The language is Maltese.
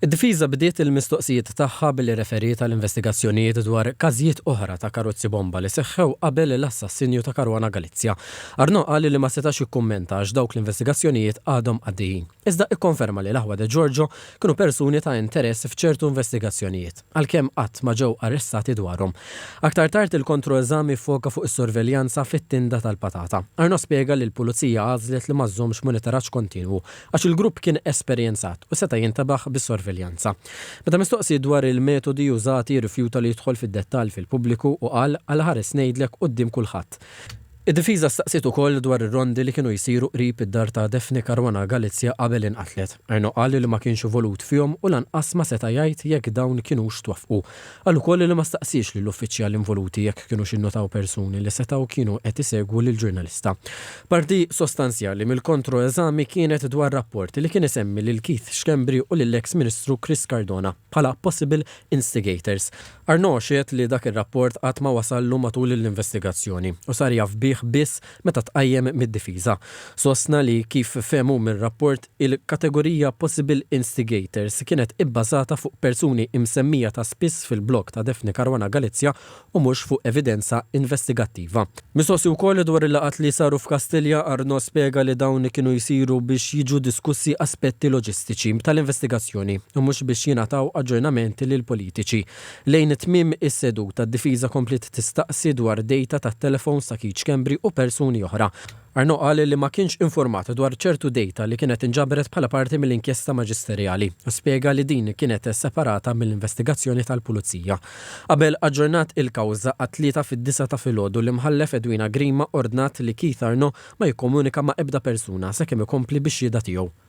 Id-difiża bdiet il-mistoqsijiet tagħha billi referiet għal investigazzjonijiet dwar każijiet oħra ta' karozzi bomba li seħħew qabel l-assassinju ta' Caruana Galizia. Arnaud qal li ma setax jikkummenta għax dawk l-investigazzjonijiet għadhom għaddejjin. Iżda ikkonferma li l-aħwa de Giorgio kienu persuni ta' interess f'ċertu investigazzjonijiet, għalkemm qatt ma ġew arrestati dwarhom. Aktar tard il-kontroeżami foka fuq is-sorveljanza fit-tinda tal-patata. Arnaud spjega li l-pulizija għażlet li ma żżommx monitoraġġ kontinwu għax il-grupp kien esperjenzat u seta' jintabaħ bis-sorveljanza. Meta mistoqsi dwar il-metodi użati rifjuta li jidħol fid-dettall fil-pubbliku u qal għal ħares ngħidlek quddiem kulħadd. Id-difiża staqsiet ukoll dwar ir-rondi li kienu jsiru qrib id-dar ta' Daphne Caruana Galizia qabel inqatlet. Arnaud qal li ma kienx volut fihom u lanqas ma seta' jgħid jekk dawn kienux twaffqu. Qal ukoll li ma staqsix lill-uffiċjali involuti jekk kienux innotaw persuni li setgħu kienu qed isegwu lill-ġurnalista. Parti sostanzjali mill-kontroeżami kienet dwar rapporti li kien isemmi lil Keith Schembri u lill-eks Ministru Chris Cardona bħala possible instigators. Arnaud xiet li dak ir-rapport qatt ma wasallu matul l-investigazzjoni u sar jaf biss meta tqajjem mid-difiża. Sostna li kif fehmu mir-rapport il-kategorija possible instigators kienet ibbażata fuq persuni imsemmija ta' spiss fil-blog ta' Daphne Caruana Galizia u mhux fuq evidenza investigattiva. Mistoqsi wkoll dwar il-laqat li saru f'Kastilja, Arnaud spjega li dawn kienu jsiru biex jiġu diskussi aspetti loġistiċi tal-investigazzjoni u mhux biex jingħataw aġġornamenti lil politiċi. Lejn tmiem is-seduta d-difiża komplet tistaqsi dwar dejta tat-telefons ta' Keith Schembri u persuni oħra. Arnaud qal li ma kienx informat dwar ċertu dejta li kienet inġabret bħala parti mill-inkjesta maġisterjali u spjega li din kienet separata mill-investigazzjoni tal-pulizija. Qabel aġġornat il-kawża għat-3 fid-9 ta' filgħodu l-imħallef Edwina Grima ordnat li Keith Arnaud ma jikkomunika ma' ebda persuna sakemm ikompli bix-xhieda tiegħu.